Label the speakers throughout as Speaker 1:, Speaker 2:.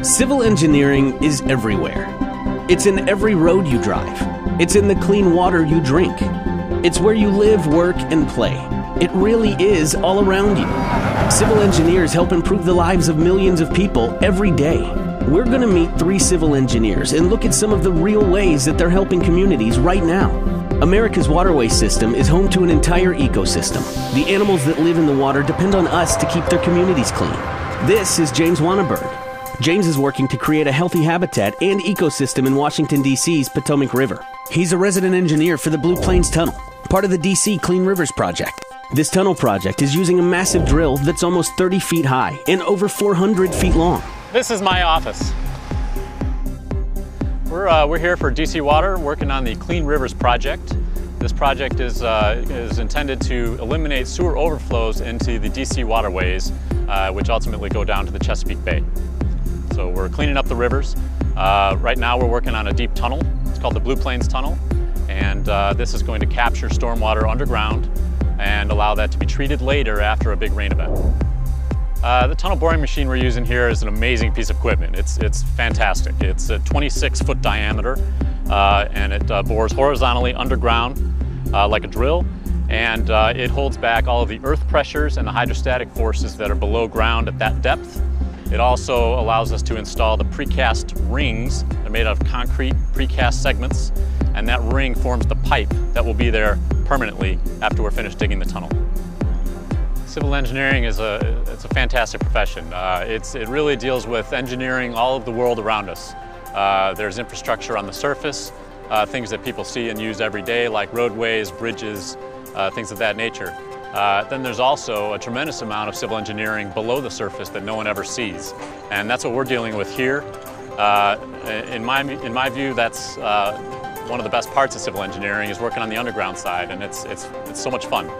Speaker 1: Civil engineering is everywhere. It's in every road you drive. It's in the clean water you drink. It's where you live, work, and play. It really is all around you. Civil engineers help improve the lives of millions of people every day. We're going to meet 3 civil engineers and look at some of the real ways that they're helping communities right now. America's waterway system is home to an entire ecosystem. The animals that live in the water depend on us to keep their communities clean. This is James Wanneberg. James is working to create a healthy habitat and ecosystem in Washington, D.C.'s Potomac River. He's a resident engineer for the Blue Plains Tunnel, part of the D.C. Clean Rivers Project. This tunnel project is using a massive drill that's almost 30 feet high and over 400 feet long.
Speaker 2: This is my office. We're here for DC Water working on the Clean Rivers Project. This project is intended to eliminate sewer overflows into the DC waterways, which ultimately go down to the Chesapeake Bay. So we're cleaning up the rivers. Right now we're working on a deep tunnel. It's called the Blue Plains Tunnel. And this is going to capture stormwater underground and allow that to be treated later after a big rain event. The tunnel boring machine we're using here is an amazing piece of equipment. It's fantastic. It's a 26-foot diameter and it bores horizontally underground like a drill, and it holds back all of the earth pressures and the hydrostatic forces that are below ground at that depth. It also allows us to install the precast rings. They're made out of concrete precast segments, and that ring forms the pipe that will be there permanently after we're finished digging the tunnel. Civil engineering is it's a fantastic profession. It really deals with engineering all of the world around us. There's infrastructure on the surface, things that people see and use every day, like roadways, bridges, things of that nature. Then there's also a tremendous amount of civil engineering below the surface that no one ever sees. And that's what we're dealing with here. In my view, that's one of the best parts of civil engineering is working on the underground side, and it's so much fun.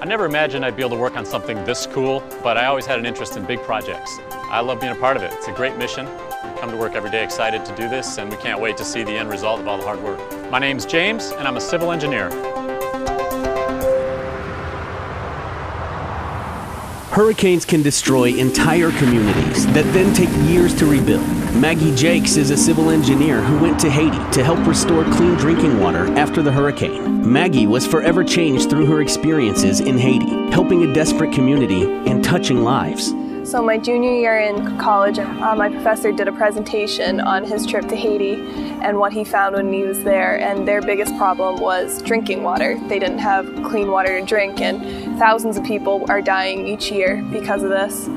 Speaker 2: I never imagined I'd be able to work on something this cool, but I always had an interest in big projects. I love being a part of it. It's a great mission. I come to work every day excited to do this, and we can't wait to see the end result of all the hard work. My name's James, and I'm a civil engineer.
Speaker 1: Hurricanes can destroy entire communities that then take years to rebuild. Maggie Jakes is a civil engineer who went to Haiti to help restore clean drinking water after the hurricane. Maggie was forever changed through her experiences in Haiti, helping a desperate community and touching lives.
Speaker 3: So my junior year in college, my professor did a presentation on his trip to Haiti and what he found when he was there, and their biggest problem was drinking water. They didn't have clean water to drink, and thousands of people are dying each year because of this.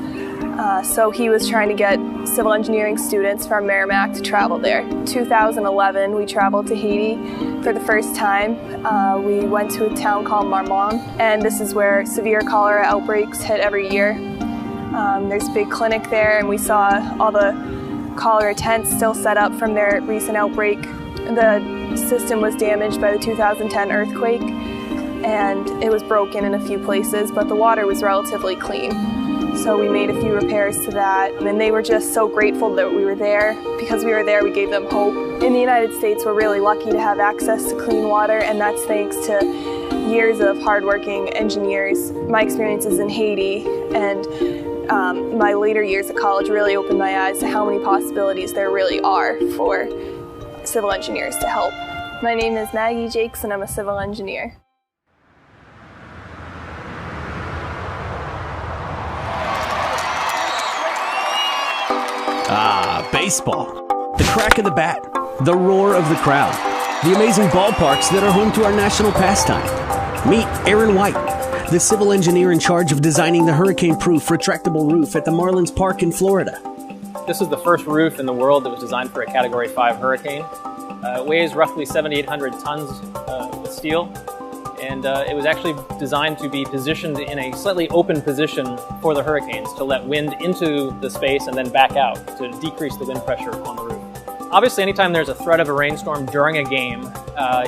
Speaker 3: So he was trying to get civil engineering students from Merrimack to travel there. In 2011, we traveled to Haiti for the first time. We went to a town called Marmont, and this is where severe cholera outbreaks hit every year. There's a big clinic there, and we saw all the cholera tents still set up from their recent outbreak. The system was damaged by the 2010 earthquake, and it was broken in a few places, but the water was relatively clean. So we made a few repairs to that, and they were just so grateful that we were there. Because we were there, we gave them hope. In the United States, we're really lucky to have access to clean water, and that's thanks to years of hardworking engineers. My experiences in Haiti and my later years at college really opened my eyes to how many possibilities there really are for civil engineers to help. My name is Maggie Jakes, and I'm a civil engineer.
Speaker 1: Baseball. The crack of the bat, the roar of the crowd, the amazing ballparks that are home to our national pastime. Meet Aaron White, the civil engineer in charge of designing the hurricane-proof retractable roof at the Marlins Park in Florida.
Speaker 4: This is the first roof in the world that was designed for a Category 5 hurricane. It weighs roughly 7,800 tons of steel, and it was actually designed to be positioned in a slightly open position for the hurricanes to let wind into the space and then back out to decrease the wind pressure on the roof. Obviously, anytime there's a threat of a rainstorm during a game,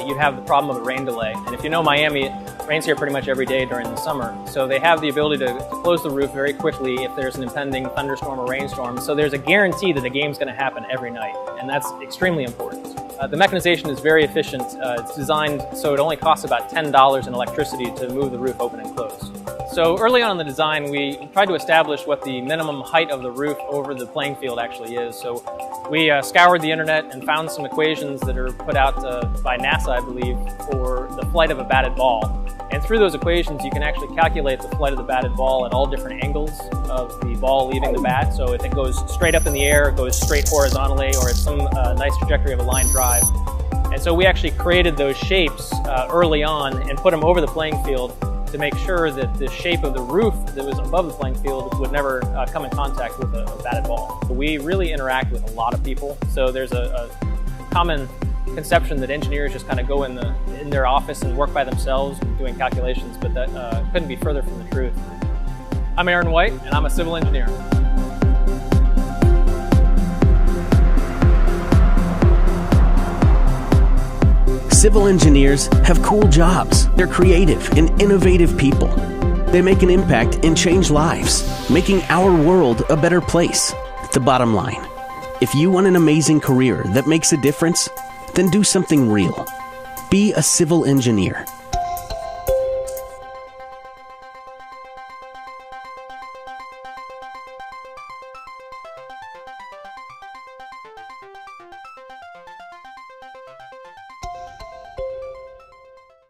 Speaker 4: you have the problem of a rain delay. And if you know Miami, it rains here pretty much every day during the summer. So they have the ability to close the roof very quickly if there's an impending thunderstorm or rainstorm. So there's a guarantee that the game's going to happen every night, and that's extremely important. The mechanization is very efficient. It's designed so it only costs about $10 in electricity to move the roof open and close. So early on in the design, we tried to establish what the minimum height of the roof over the playing field actually is. So we scoured the internet and found some equations that are put out by NASA, I believe, for the flight of a batted ball. And through those equations, you can actually calculate the flight of the batted ball at all different angles of the ball leaving the bat. So if it goes straight up in the air, it goes straight horizontally, or it's some nice trajectory of a line drive. And so we actually created those shapes early on and put them over the playing field to make sure that the shape of the roof that was above the playing field would never come in contact with a batted ball. We really interact with a lot of people, so there's a common conception that engineers just kind of go in their office and work by themselves doing calculations, but that couldn't be further from the truth. I'm Aaron White, and I'm a civil engineer.
Speaker 1: Civil engineers have cool jobs. They're creative and innovative people. They make an impact and change lives, making our world a better place. The bottom line, if you want an amazing career that makes a difference, then do something real. Be a civil engineer.